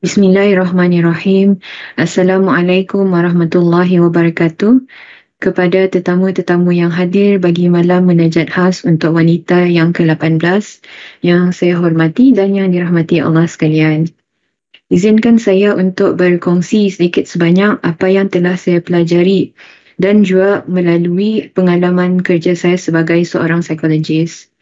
Bismillahirrahmanirrahim. Assalamualaikum warahmatullahi wabarakatuh. Kepada tetamu-tetamu yang hadir bagi malam munajat khas untuk wanita yang ke-18 yang saya hormati dan yang dirahmati Allah sekalian. Izinkan saya untuk berkongsi sedikit sebanyak apa yang telah saya pelajari dan juga melalui pengalaman kerja saya sebagai seorang psikologis.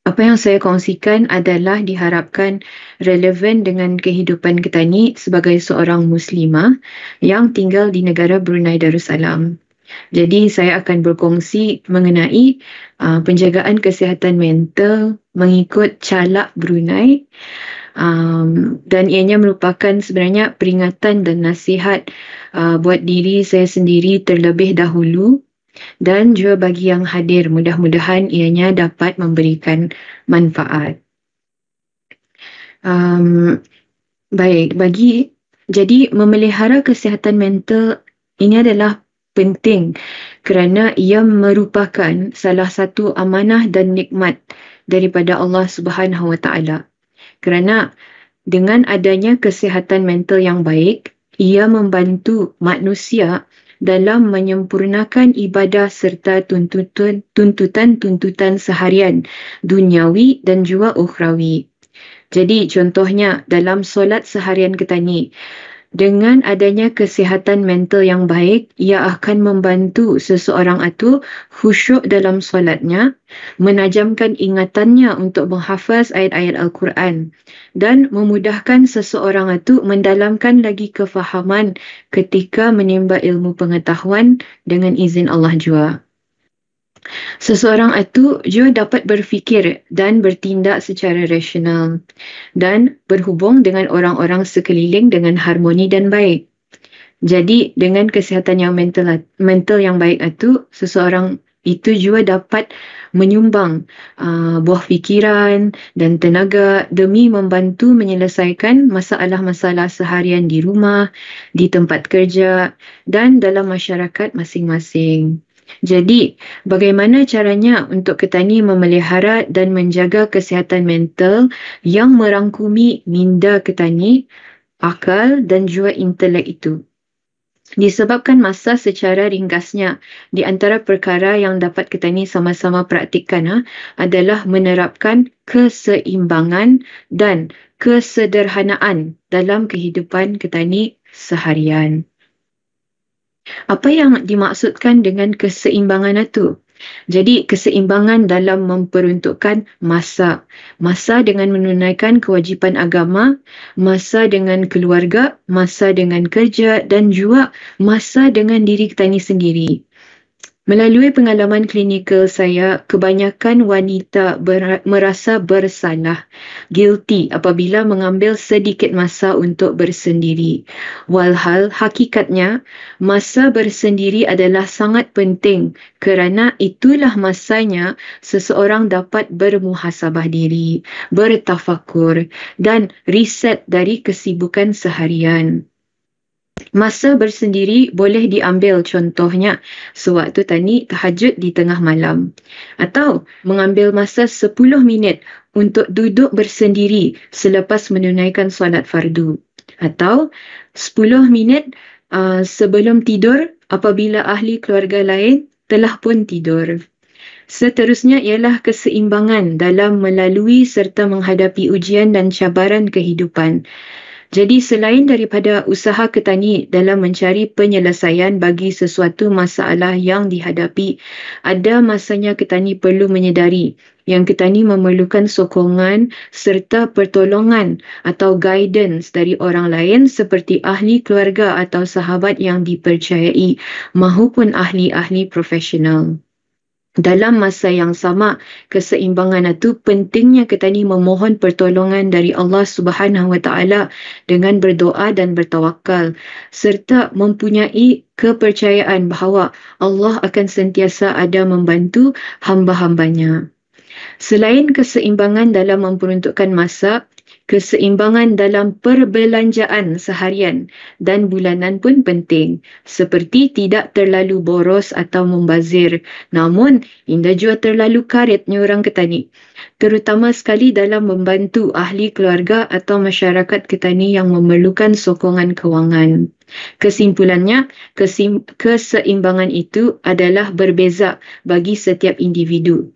Apa yang saya kongsikan adalah diharapkan relevan dengan kehidupan kita ni sebagai seorang Muslimah yang tinggal di negara Brunei Darussalam. Jadi saya akan berkongsi mengenai penjagaan kesihatan mental mengikut Calak Brunei. Dan ianya merupakan sebenarnya peringatan dan nasihat buat diri saya sendiri terlebih dahulu dan juga bagi yang hadir, mudah-mudahan ianya dapat memberikan manfaat. Jadi memelihara kesihatan mental ini adalah penting kerana ia merupakan salah satu amanah dan nikmat daripada Allah Subhanahu Wa Taala. Kerana dengan adanya kesihatan mental yang baik, ia membantu manusia dalam menyempurnakan ibadah serta tuntutan-tuntutan seharian duniawi dan juga ukhrawi. Jadi contohnya dalam solat seharian kita ni, dengan adanya kesihatan mental yang baik, ia akan membantu seseorang itu khusyuk dalam solatnya, menajamkan ingatannya untuk menghafaz ayat-ayat Al-Quran dan memudahkan seseorang itu mendalamkan lagi kefahaman ketika menimba ilmu pengetahuan dengan izin Allah jua. Seseorang itu juga dapat berfikir dan bertindak secara rasional dan berhubung dengan orang-orang sekeliling dengan harmoni dan baik. Jadi dengan kesihatan yang mental yang baik itu, seseorang itu juga dapat menyumbang buah fikiran dan tenaga demi membantu menyelesaikan masalah-masalah seharian di rumah, di tempat kerja dan dalam masyarakat masing-masing. Jadi, bagaimana caranya untuk kita ni memelihara dan menjaga kesihatan mental yang merangkumi minda kita ni, akal dan juga intelek itu? Disebabkan masa secara ringkasnya, di antara perkara yang dapat kita ni sama-sama praktikkan adalah menerapkan keseimbangan dan kesederhanaan dalam kehidupan kita ni seharian. Apa yang dimaksudkan dengan keseimbangan itu? Jadi keseimbangan dalam memperuntukkan masa. Masa dengan menunaikan kewajipan agama, masa dengan keluarga, masa dengan kerja dan juga masa dengan diri kita ni sendiri. Melalui pengalaman klinikal saya, kebanyakan wanita merasa bersalah, guilty apabila mengambil sedikit masa untuk bersendiri. Walhal hakikatnya, masa bersendiri adalah sangat penting kerana itulah masanya seseorang dapat bermuhasabah diri, bertafakur dan reset dari kesibukan seharian. Masa bersendiri boleh diambil contohnya sewaktu tadi tahajud di tengah malam atau mengambil masa 10 minit untuk duduk bersendiri selepas menunaikan solat fardu atau 10 minit sebelum tidur apabila ahli keluarga lain telah pun tidur. Seterusnya ialah keseimbangan dalam melalui serta menghadapi ujian dan cabaran kehidupan. Jadi selain daripada usaha kita ni dalam mencari penyelesaian bagi sesuatu masalah yang dihadapi, ada masanya kita ni perlu menyedari yang kita ni memerlukan sokongan serta pertolongan atau guidance dari orang lain seperti ahli keluarga atau sahabat yang dipercayai mahupun ahli-ahli profesional. Dalam masa yang sama, keseimbangan itu pentingnya kita ni memohon pertolongan dari Allah Subhanahu Wa Taala dengan berdoa dan bertawakal serta mempunyai kepercayaan bahawa Allah akan sentiasa ada membantu hamba-hambanya. Selain keseimbangan dalam memperuntukkan masa, keseimbangan dalam perbelanjaan seharian dan bulanan pun penting, seperti tidak terlalu boros atau membazir, namun indah juga terlalu karetnya orang kata ni. terutama sekali dalam membantu ahli keluarga atau masyarakat Ketani yang memerlukan sokongan kewangan. Kesimpulannya, keseimbangan itu adalah berbeza bagi setiap individu.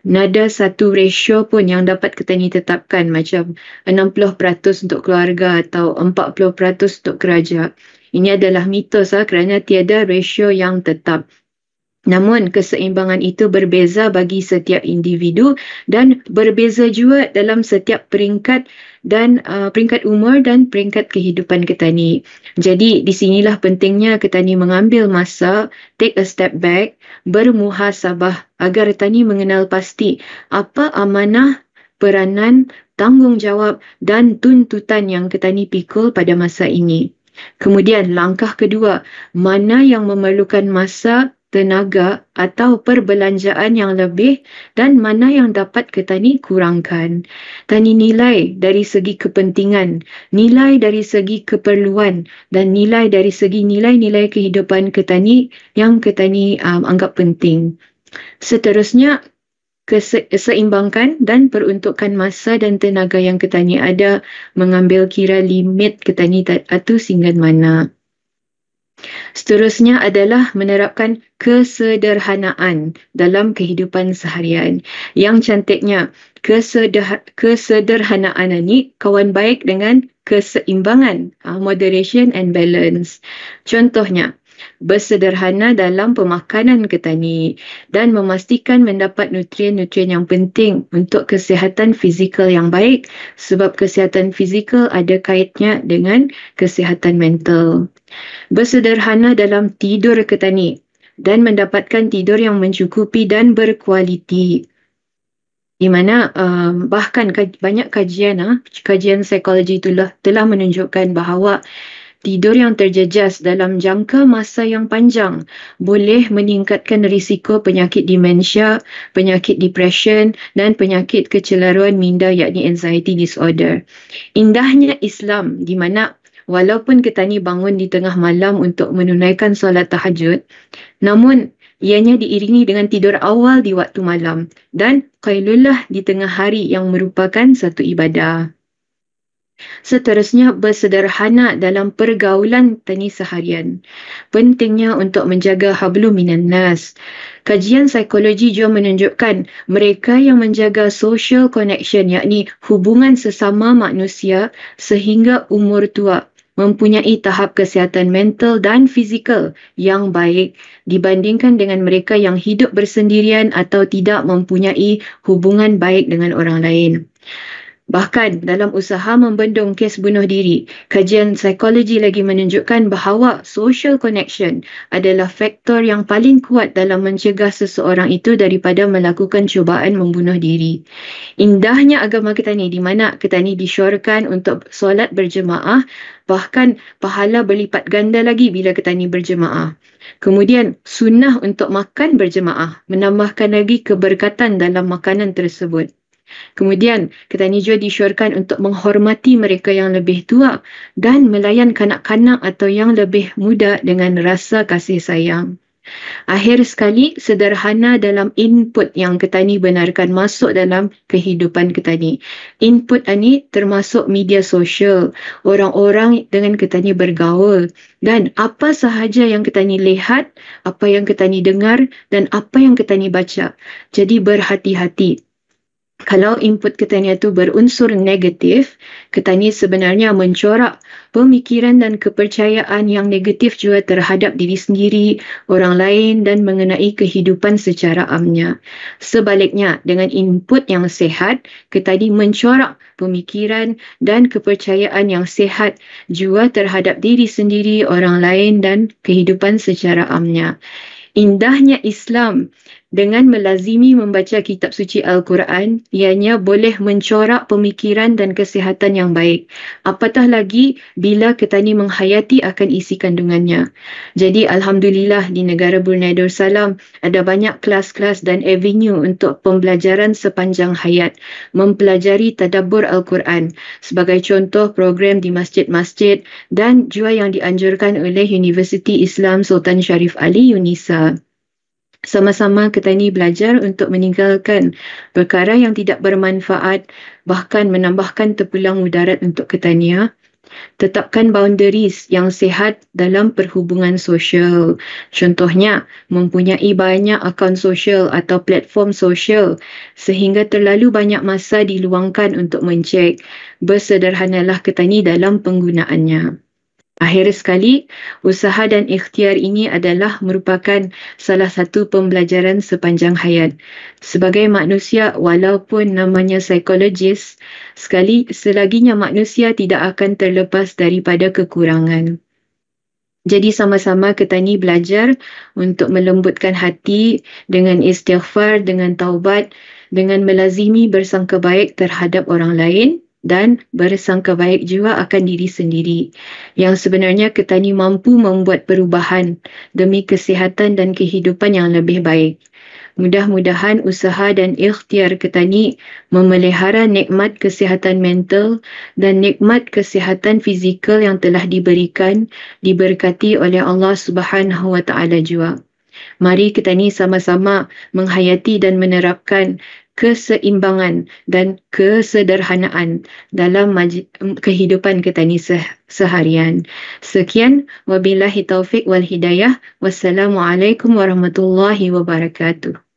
Nada satu ratio pun yang dapat Ketani tetapkan, macam 60% untuk keluarga atau 40% untuk keraja. Ini adalah mitos kerana tiada ratio yang tetap. Namun, keseimbangan itu berbeza bagi setiap individu dan berbeza juga dalam setiap peringkat dan peringkat umur dan peringkat kehidupan Ketani. Jadi, di sinilah pentingnya Ketani mengambil masa, take a step back, bermuhasabah agar Ketani mengenal pasti apa amanah, peranan, tanggungjawab dan tuntutan yang Ketani pikul pada masa ini. Kemudian, langkah kedua, mana yang memerlukan masa, tenaga atau perbelanjaan yang lebih dan mana yang dapat Ketani kurangkan. Tani nilai dari segi kepentingan, nilai dari segi keperluan dan nilai dari segi nilai-nilai kehidupan Ketani yang Ketani anggap penting. Seterusnya, seimbangkan dan peruntukan masa dan tenaga yang Ketani ada, mengambil kira limit Ketani atau singgan mana. Seterusnya adalah menerapkan kesederhanaan dalam kehidupan seharian. Yang cantiknya, kesederhanaan ini kawan baik dengan keseimbangan, moderation and balance. Contohnya, bersederhana dalam pemakanan Ketani dan memastikan mendapat nutrien-nutrien yang penting untuk kesihatan fizikal yang baik, sebab kesihatan fizikal ada kaitnya dengan kesihatan mental. Bersederhana dalam tidur Ketani dan mendapatkan tidur yang mencukupi dan berkualiti. Di mana bahkan banyak kajian psikologi telah menunjukkan bahawa tidur yang terjejas dalam jangka masa yang panjang boleh meningkatkan risiko penyakit demensia, penyakit depression dan penyakit kecelaruan minda yakni anxiety disorder. Indahnya Islam di mana walaupun Ketani bangun di tengah malam untuk menunaikan solat tahajud, namun ianya diiringi dengan tidur awal di waktu malam dan qailullah di tengah hari yang merupakan satu ibadah. Seterusnya, bersederhana dalam pergaulan Tani seharian. Pentingnya untuk menjaga hablum minan nas. Kajian psikologi juga menunjukkan mereka yang menjaga social connection yakni hubungan sesama manusia sehingga umur tua mempunyai tahap kesihatan mental dan fizikal yang baik dibandingkan dengan mereka yang hidup bersendirian atau tidak mempunyai hubungan baik dengan orang lain. Bahkan dalam usaha membendung kes bunuh diri, kajian psikologi lagi menunjukkan bahawa social connection adalah faktor yang paling kuat dalam mencegah seseorang itu daripada melakukan cubaan membunuh diri. Indahnya agama Ketani di mana Ketani disyorkan untuk solat berjemaah, bahkan pahala berlipat ganda lagi bila Ketani berjemaah. Kemudian sunnah untuk makan berjemaah, menambahkan lagi keberkatan dalam makanan tersebut. Kemudian, Ketani juga disyorkan untuk menghormati mereka yang lebih tua dan melayan kanak-kanak atau yang lebih muda dengan rasa kasih sayang. Akhir sekali, sederhana dalam input yang Ketani benarkan masuk dalam kehidupan Ketani. Input ini termasuk media sosial, orang-orang dengan Ketani bergaul, dan apa sahaja yang Ketani lihat, apa yang Ketani dengar, dan apa yang Ketani baca. Jadi berhati-hati. Kalau input Ketani itu berunsur negatif, Ketani sebenarnya mencorak pemikiran dan kepercayaan yang negatif juga terhadap diri sendiri, orang lain dan mengenai kehidupan secara amnya. Sebaliknya, dengan input yang sehat, Ketani mencorak pemikiran dan kepercayaan yang sehat juga terhadap diri sendiri, orang lain dan kehidupan secara amnya. Indahnya Islam dengan melazimi membaca kitab suci Al-Quran, ianya boleh mencorak pemikiran dan kesihatan yang baik. Apatah lagi bila Ketani menghayati akan isi kandungannya. Jadi Alhamdulillah di negara Brunei Darussalam ada banyak kelas-kelas dan avenue untuk pembelajaran sepanjang hayat, mempelajari tadabbur Al-Quran. Sebagai contoh program di masjid-masjid dan juga yang dianjurkan oleh Universiti Islam Sultan Sharif Ali UNISA. Sama-sama ketani belajar untuk meninggalkan perkara yang tidak bermanfaat, bahkan menambahkan terpulang mudarat untuk ketania. Tetapkan boundaries yang sihat dalam perhubungan sosial. Contohnya, mempunyai banyak akaun sosial atau platform sosial sehingga terlalu banyak masa diluangkan untuk mencek. Bersederhanalah ketani dalam penggunaannya. Akhir sekali, usaha dan ikhtiar ini adalah merupakan salah satu pembelajaran sepanjang hayat. Sebagai manusia, walaupun namanya psikologis, selaginya manusia tidak akan terlepas daripada kekurangan. Jadi sama-sama ketani belajar untuk melembutkan hati dengan istighfar, dengan taubat, dengan melazimi bersangka baik terhadap orang lain dan bersangka baik juga akan diri sendiri. Yang sebenarnya ketani mampu membuat perubahan demi kesihatan dan kehidupan yang lebih baik. Mudah-mudahan usaha dan ikhtiar ketani memelihara nikmat kesihatan mental dan nikmat kesihatan fizikal yang telah diberikan, diberkati oleh Allah Subhanahu Wa Taala juga. Mari kita ni sama-sama menghayati dan menerapkan keseimbangan dan kesederhanaan dalam kehidupan kita ni seharian. Sekian, wabillahi taufik wal hidayah. Wassalamualaikum warahmatullahi wabarakatuh.